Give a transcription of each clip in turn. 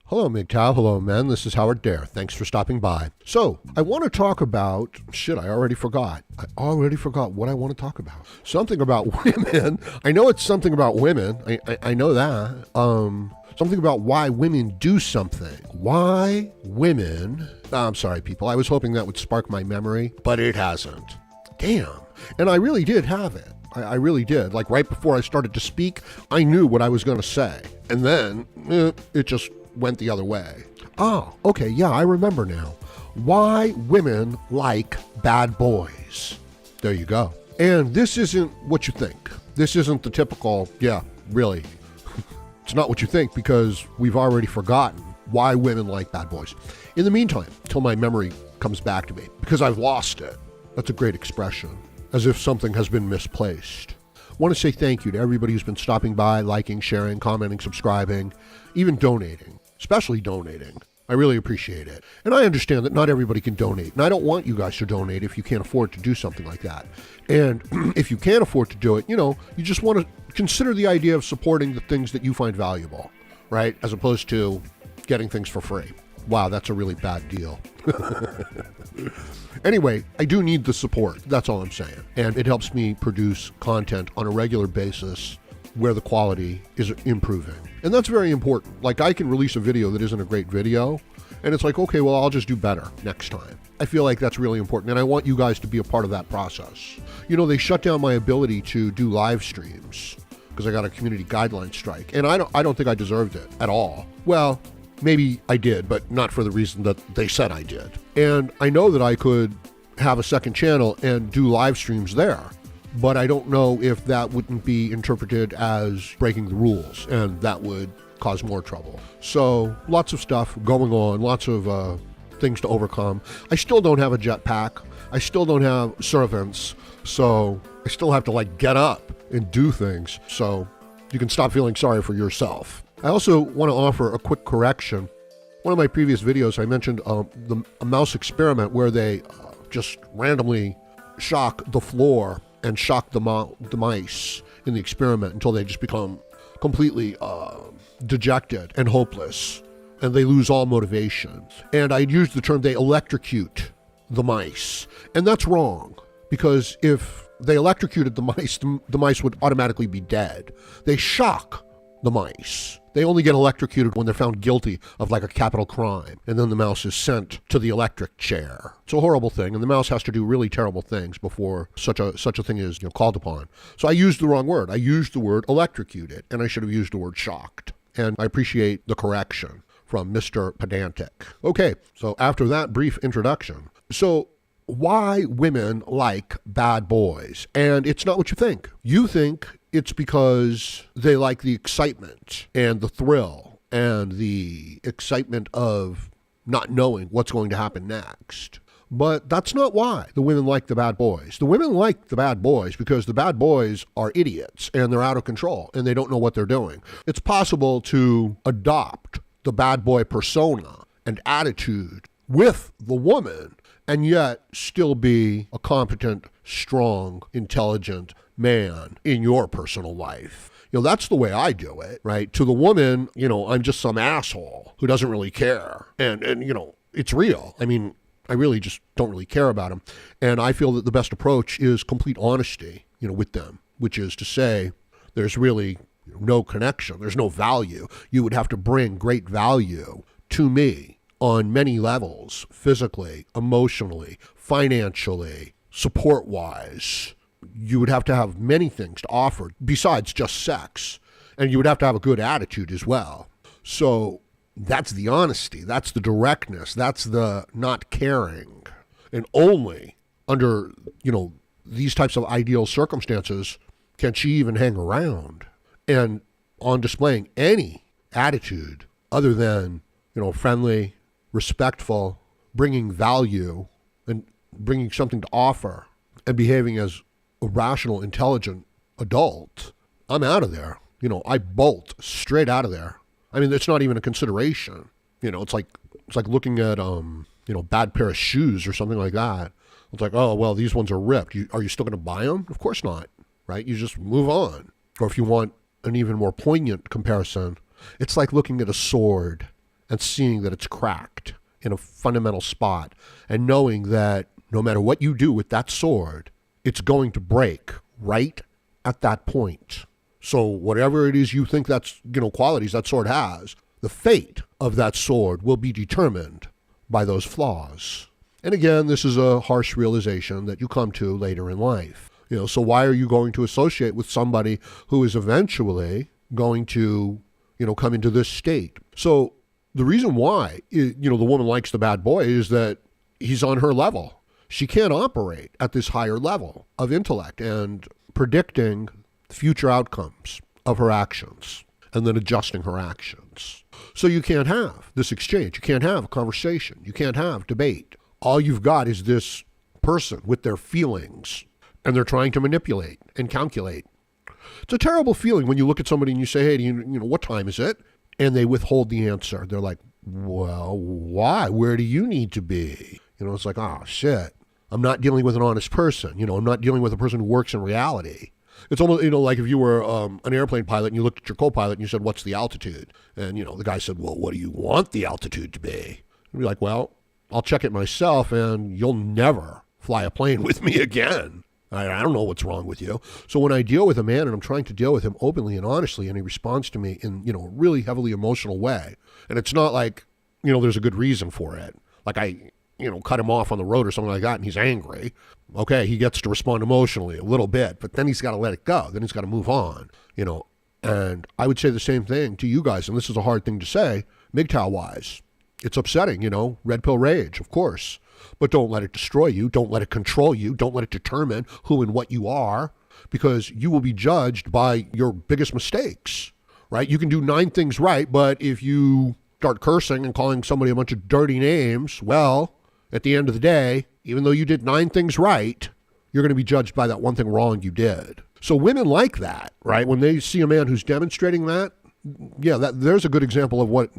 Hello, MGTOW. Hello, men. This is Howard Dare. Thanks for stopping by. So, I want to talk about... I already forgot. I already forgot what I want to talk about. Something about women. I know it's something about women. I know that. Something about why women do something. Why women... I'm sorry, people. I was hoping that would spark my memory, but it hasn't. Damn. And I really did have it. I really did. Like, right before I started to speak, I knew what I was going to say. And then, it just went the other way. Oh, okay, yeah, I remember now. Why women like bad boys. There you go. And this isn't what you think. This isn't the typical, yeah, really. It's not what you think because we've already forgotten why women like bad boys. In the meantime, till my memory comes back to me, because I've lost it. That's a great expression. As if something has been misplaced. I want to say thank you to everybody who's been stopping by, liking, sharing, commenting, subscribing, even donating, especially donating. I really appreciate it. And I understand that not everybody can donate, and I don't want you guys to donate if you can't afford to do something like that. And if you can't afford to do it, you just want to consider the idea of supporting the things that you find valuable, right? As opposed to getting things for free. Wow, that's a really bad deal. Anyway, I do need the support. That's all I'm saying. And it helps me produce content on a regular basis where the quality is improving. And that's very important. Like, I can release a video that isn't a great video, and it's like, okay, well, I'll just do better next time. I feel like that's really important, and I want you guys to be a part of that process. They shut down my ability to do live streams because I got a community guideline strike, and I don't think I deserved it at all. Well, maybe I did, but not for the reason that they said I did. And I know that I could have a second channel and do live streams there, but I don't know if that wouldn't be interpreted as breaking the rules, and that would cause more trouble. So lots of stuff going on, lots of things to overcome. I still don't have a jetpack. I still don't have servants. So I still have to get up and do things. So you can stop feeling sorry for yourself. I also want to offer a quick correction. One of my previous videos, I mentioned a mouse experiment where they just randomly shock the floor and shock the mice in the experiment until they just become completely dejected and hopeless, and they lose all motivation. And I used the term they electrocute the mice, and that's wrong, because if they electrocuted the mice would automatically be dead. They shock the mice. They only get electrocuted when they're found guilty of a capital crime, and then the mouse is sent to the electric chair. It's a horrible thing, and the mouse has to do really terrible things before such a thing is called upon. So I used the wrong word. I used the word electrocuted, and I should have used the word shocked. And I appreciate the correction from Mr. Pedantic. Okay, so after that brief introduction, so why women like bad boys? And it's not what you think. You think it's because they like the excitement and the thrill and the excitement of not knowing what's going to happen next. But that's not why the women like the bad boys. The women like the bad boys because the bad boys are idiots and they're out of control and they don't know what they're doing. It's possible to adopt the bad boy persona and attitude with the woman and yet still be a competent, strong, intelligent man in your personal life. That's the way I do it, right? To the woman, I'm just some asshole who doesn't really care. And it's real. I mean, I really just don't really care about them. And I feel that the best approach is complete honesty, with them, which is to say there's really no connection. There's no value. You would have to bring great value to me on many levels, physically, emotionally, financially, support-wise. You would have to have many things to offer besides just sex. And you would have to have a good attitude as well. So that's the honesty. That's the directness. That's the not caring. And only under, these types of ideal circumstances can she even hang around. And on displaying any attitude other than, friendly, respectful, bringing value and bringing something to offer and behaving as a rational, intelligent adult, I'm out of there. I bolt straight out of there. I mean, it's not even a consideration. It's like looking at, bad pair of shoes or something like that. It's like, oh, well, these ones are ripped. Are you still going to buy them? Of course not, right? You just move on. Or if you want an even more poignant comparison, it's like looking at a sword and seeing that it's cracked in a fundamental spot and knowing that no matter what you do with that sword, it's going to break right at that point. So whatever it is you think that's, qualities that sword has, the fate of that sword will be determined by those flaws. And again, this is a harsh realization that you come to later in life. So why are you going to associate with somebody who is eventually going to, come into this state? So the reason why, the woman likes the bad boy is that he's on her level. She can't operate at this higher level of intellect and predicting future outcomes of her actions and then adjusting her actions. So you can't have this exchange. You can't have a conversation. You can't have debate. All you've got is this person with their feelings, and they're trying to manipulate and calculate. It's a terrible feeling when you look at somebody and you say, hey, what time is it? And they withhold the answer. They're like, well, why? Where do you need to be? It's like, oh, shit. I'm not dealing with an honest person. I'm not dealing with a person who works in reality. It's almost, like if you were an airplane pilot and you looked at your co-pilot and you said, what's the altitude? And, the guy said, well, what do you want the altitude to be? You'd be like, well, I'll check it myself and you'll never fly a plane with me again. I don't know what's wrong with you. So when I deal with a man and I'm trying to deal with him openly and honestly, and he responds to me in, a really heavily emotional way, and it's not like, there's a good reason for it. Like I, cut him off on the road or something like that and he's angry. Okay, he gets to respond emotionally a little bit, but then he's got to let it go. Then he's got to move on, And I would say the same thing to you guys, and this is a hard thing to say, MGTOW-wise. It's upsetting, red pill rage, of course. But don't let it destroy you. Don't let it control you. Don't let it determine who and what you are, because you will be judged by your biggest mistakes, right? You can do 9 things right, but if you start cursing and calling somebody a bunch of dirty names, well, at the end of the day, even though you did 9 things right, you're going to be judged by that one thing wrong you did. So women like that, right? When they see a man who's demonstrating that, there's a good example of what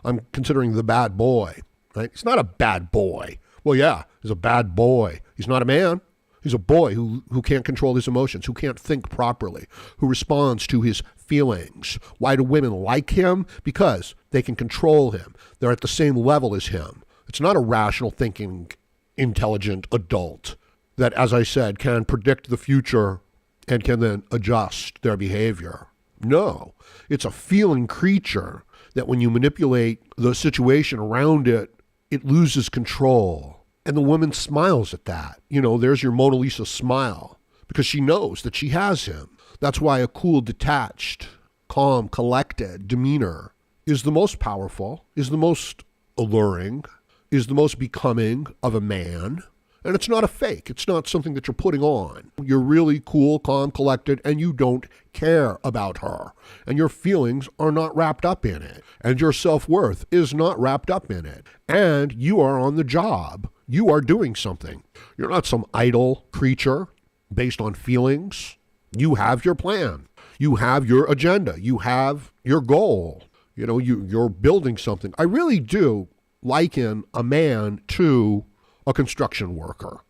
I'm considering the bad boy, right? He's not a bad boy. Well, yeah, he's a bad boy. He's not a man. He's a boy who can't control his emotions, who can't think properly, who responds to his feelings. Why do women like him? Because they can control him. They're at the same level as him. It's not a rational thinking, intelligent adult that, as I said, can predict the future and can then adjust their behavior. No, it's a feeling creature that when you manipulate the situation around it, it loses control. And the woman smiles at that. There's your Mona Lisa smile because she knows that she has him. That's why a cool, detached, calm, collected demeanor is the most powerful, is the most alluring, is the most becoming of a man. And it's not a fake. It's not something that you're putting on. You're really cool, calm, collected, and you don't care about her. And your feelings are not wrapped up in it. And your self-worth is not wrapped up in it. And you are on the job. You are doing something. You're not some idle creature based on feelings. You have your plan. You have your agenda. You have your goal. You're building something. I really do liken a man to a construction worker.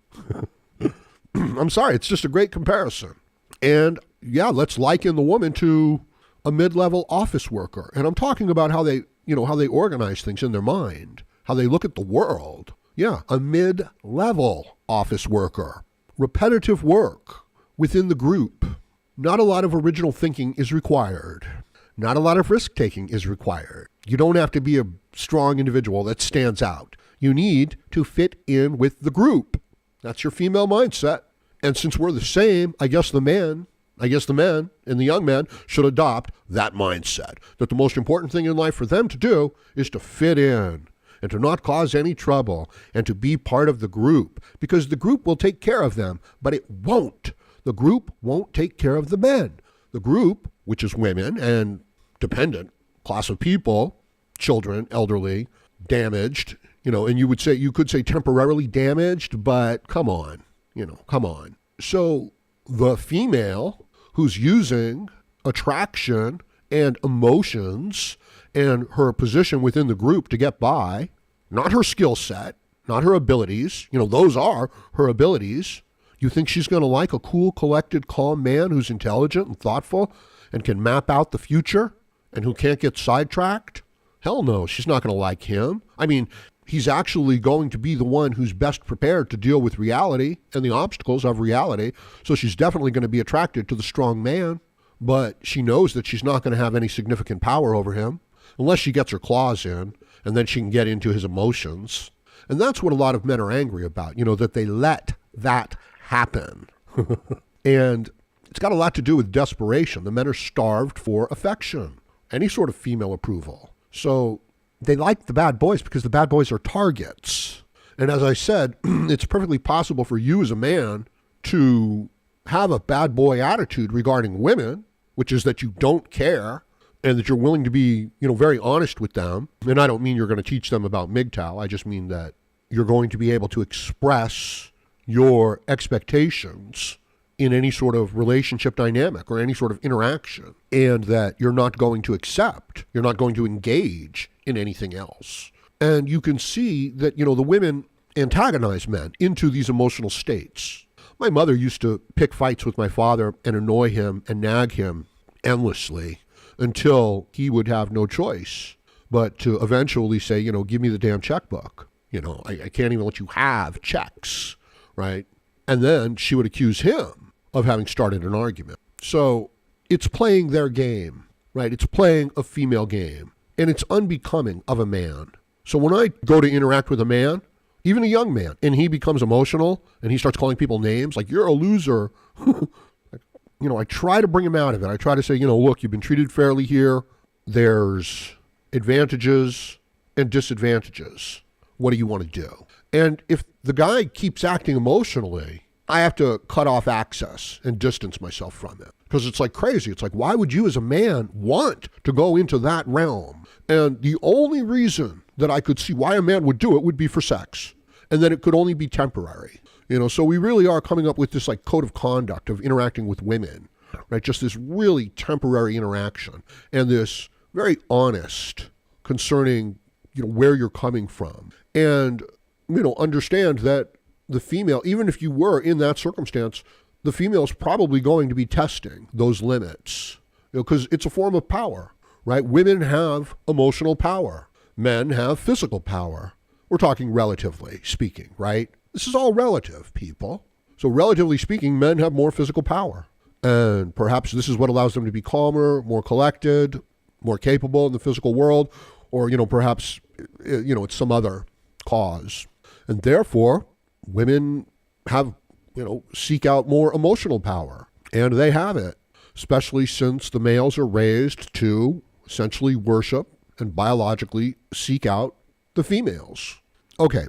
I'm sorry, it's just a great comparison. And yeah, let's liken the woman to a mid-level office worker. And I'm talking about how they organize things in their mind, how they look at the world. Yeah, a mid-level office worker. Repetitive work within the group. Not a lot of original thinking is required. Not a lot of risk-taking is required. You don't have to be a strong individual that stands out. You need to fit in with the group. That's your female mindset. And since we're the same, I guess the men and the young men should adopt that mindset. That the most important thing in life for them to do is to fit in and to not cause any trouble and to be part of the group. Because the group will take care of them, but it won't. The group won't take care of the men. The group, which is women and dependent class of people, children, elderly, damaged, and you could say temporarily damaged, but come on. So the female who's using attraction and emotions and her position within the group to get by, not her skill set, not her abilities, those are her abilities. You think she's going to like a cool, collected, calm man who's intelligent and thoughtful and can map out the future and who can't get sidetracked? Hell no, she's not going to like him. I mean, he's actually going to be the one who's best prepared to deal with reality and the obstacles of reality. So she's definitely going to be attracted to the strong man, but she knows that she's not going to have any significant power over him unless she gets her claws in, and then she can get into his emotions. And that's what a lot of men are angry about, that they let that happen. And it's got a lot to do with desperation. The men are starved for affection, any sort of female approval. So they like the bad boys because the bad boys are targets. And as I said, it's perfectly possible for you as a man to have a bad boy attitude regarding women, which is that you don't care and that you're willing to be, very honest with them. And I don't mean you're going to teach them about MGTOW. I just mean that you're going to be able to express your expectations in any sort of relationship dynamic or any sort of interaction, and that you're not going to engage in anything else. And you can see that, the women antagonize men into these emotional states. My mother used to pick fights with my father and annoy him and nag him endlessly until he would have no choice but to eventually say, give me the damn checkbook. I can't even let you have checks, right? And then she would accuse him of having started an argument. So it's playing their game, right? It's playing a female game, and it's unbecoming of a man. So when I go to interact with a man, even a young man, and he becomes emotional and he starts calling people names like, you're a loser, I try to bring him out of it. I try to say, look, you've been treated fairly here. There's advantages and disadvantages. What do you want to do? And if the guy keeps acting emotionally, I have to cut off access and distance myself from it. Because it's like crazy. It's like, why would you as a man want to go into that realm? And the only reason that I could see why a man would do it would be for sex. And then it could only be temporary. So we really are coming up with this like code of conduct of interacting with women, right? Just this really temporary interaction and this very honest concerning, where you're coming from. And, understand that the female, even if you were in that circumstance, the female is probably going to be testing those limits, because it's a form of power, right? Women have emotional power. Men have physical power. We're talking relatively speaking, right? This is all relative, people. So relatively speaking, men have more physical power. And perhaps this is what allows them to be calmer, more collected, more capable in the physical world, or, perhaps, it's some other cause. And therefore, women have, seek out more emotional power. And they have it, especially since the males are raised to essentially worship and biologically seek out the females. Okay,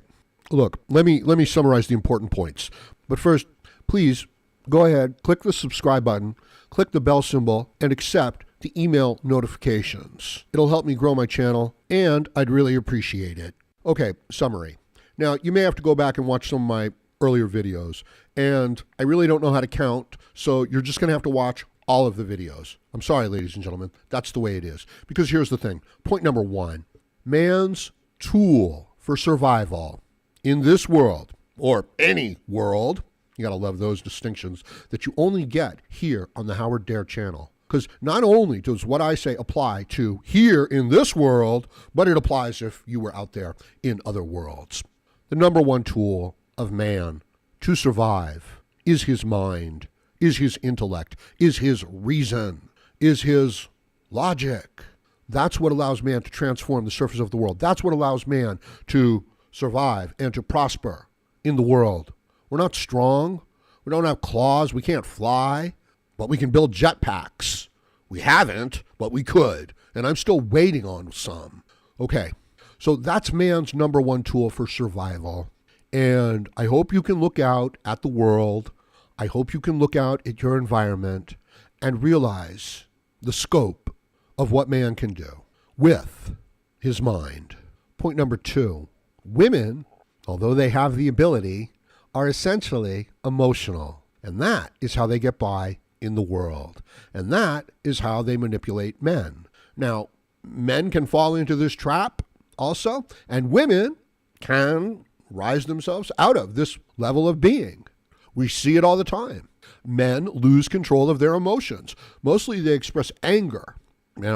look, let me summarize the important points. But first, please go ahead, click the subscribe button, click the bell symbol, and accept the email notifications. It'll help me grow my channel, and I'd really appreciate it. Okay, summary. Now, you may have to go back and watch some of my earlier videos, and I really don't know how to count, so you're just going to have to watch all of the videos. I'm sorry, ladies and gentlemen. That's the way it is. Because here's the thing. Point number one, man's tool for survival in this world, or any world, you got to love those distinctions, that you only get here on the Howard Dare channel. Because not only does what I say apply to here in this world, but it applies if you were out there in other worlds. The number one tool of man to survive is his mind, is his intellect, is his reason, is his logic. That's what allows man to transform the surface of the world. That's what allows man to survive and to prosper in the world. We're not strong. We don't have claws. We can't fly, but we can build jetpacks. We haven't, but we could. And I'm still waiting on some. Okay, so that's man's number one tool for survival. And I hope you can look out at the world. I hope you can look out at your environment and realize the scope of what man can do with his mind. Point number two, women, although they have the ability, are essentially emotional. And that is how they get by in the world. And that is how they manipulate men. Now, men can fall into this trap also, and women can rise themselves out of this level of being. We see it all the time. Men lose control of their emotions. Mostly they express anger,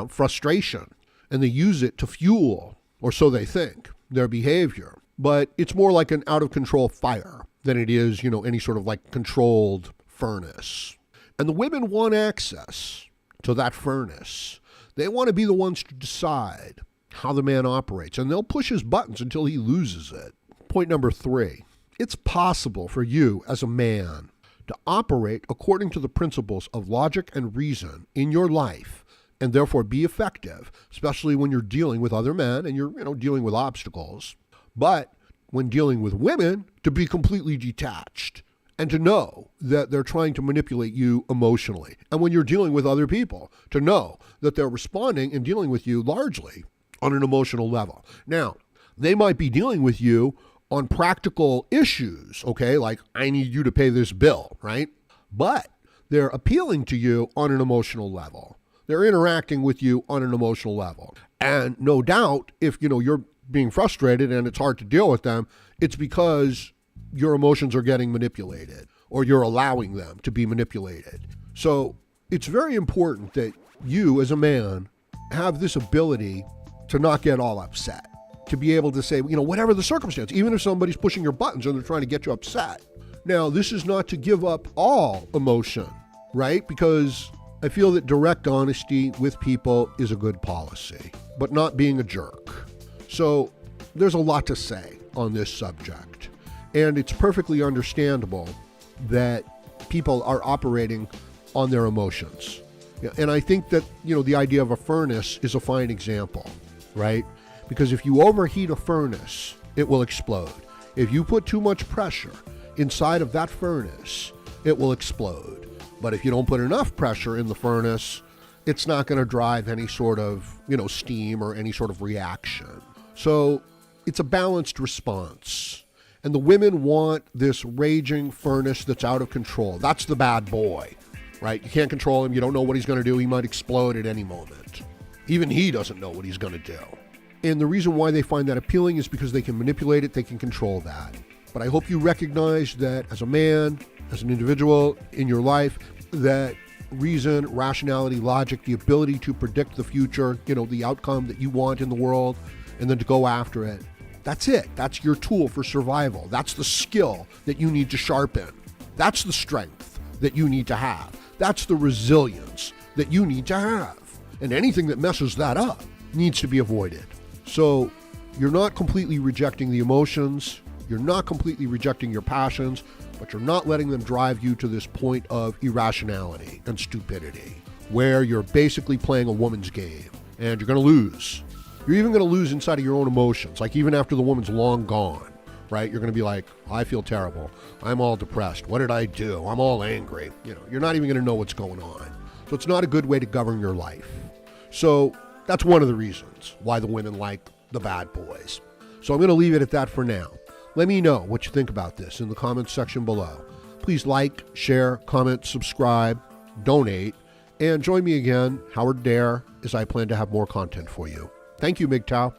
frustration, and they use it to fuel, or so they think, their behavior. But it's more like an out-of-control fire than it is, any sort of like controlled furnace. And the women want access to that furnace. They want to be the ones to decide how the man operates, and they'll push his buttons until he loses it. Point number 3, it's possible for you as a man to operate according to the principles of logic and reason in your life, and therefore be effective, especially when you're dealing with other men and you're, dealing with obstacles. But when dealing with women, to be completely detached and to know that they're trying to manipulate you emotionally. And when you're dealing with other people, to know that they're responding and dealing with you largely on an emotional level. Now, they might be dealing with you on practical issues, okay? Like, I need you to pay this bill, right? But they're appealing to you on an emotional level. They're interacting with you on an emotional level. And no doubt, if, you're being frustrated and it's hard to deal with them, it's because your emotions are getting manipulated, or you're allowing them to be manipulated. So it's very important that you as a man have this ability to not get all upset, to be able to say, whatever the circumstance, even if somebody's pushing your buttons and they're trying to get you upset. Now, this is not to give up all emotion, right? Because I feel that direct honesty with people is a good policy, but not being a jerk. So there's a lot to say on this subject. And it's perfectly understandable that people are operating on their emotions. And I think that, the idea of a furnace is a fine example, right? Because if you overheat a furnace, it will explode. If you put too much pressure inside of that furnace, it will explode. But if you don't put enough pressure in the furnace, it's not going to drive any sort of, steam or any sort of reaction. So it's a balanced response. And the women want this raging furnace that's out of control. That's the bad boy, right? You can't control him. You don't know what he's going to do. He might explode at any moment. Even he doesn't know what he's going to do. And the reason why they find that appealing is because they can manipulate it. They can control that. But I hope you recognize that as a man, as an individual in your life, that reason, rationality, logic, the ability to predict the future, the outcome that you want in the world, and then to go after it. That's it. That's your tool for survival. That's the skill that you need to sharpen. That's the strength that you need to have. That's the resilience that you need to have. And anything that messes that up needs to be avoided. So you're not completely rejecting the emotions. You're not completely rejecting your passions, but you're not letting them drive you to this point of irrationality and stupidity, where you're basically playing a woman's game and you're going to lose. You're even going to lose inside of your own emotions. Like even after the woman's long gone, right? You're going to be like, I feel terrible. I'm all depressed. What did I do? I'm all angry. You're not even going to know what's going on. So it's not a good way to govern your life. So that's one of the reasons why the women like the bad boys. So I'm going to leave it at that for now. Let me know what you think about this in the comments section below. Please like, share, comment, subscribe, donate, and join me again, Howard Dare, as I plan to have more content for you. Thank you, MGTOW.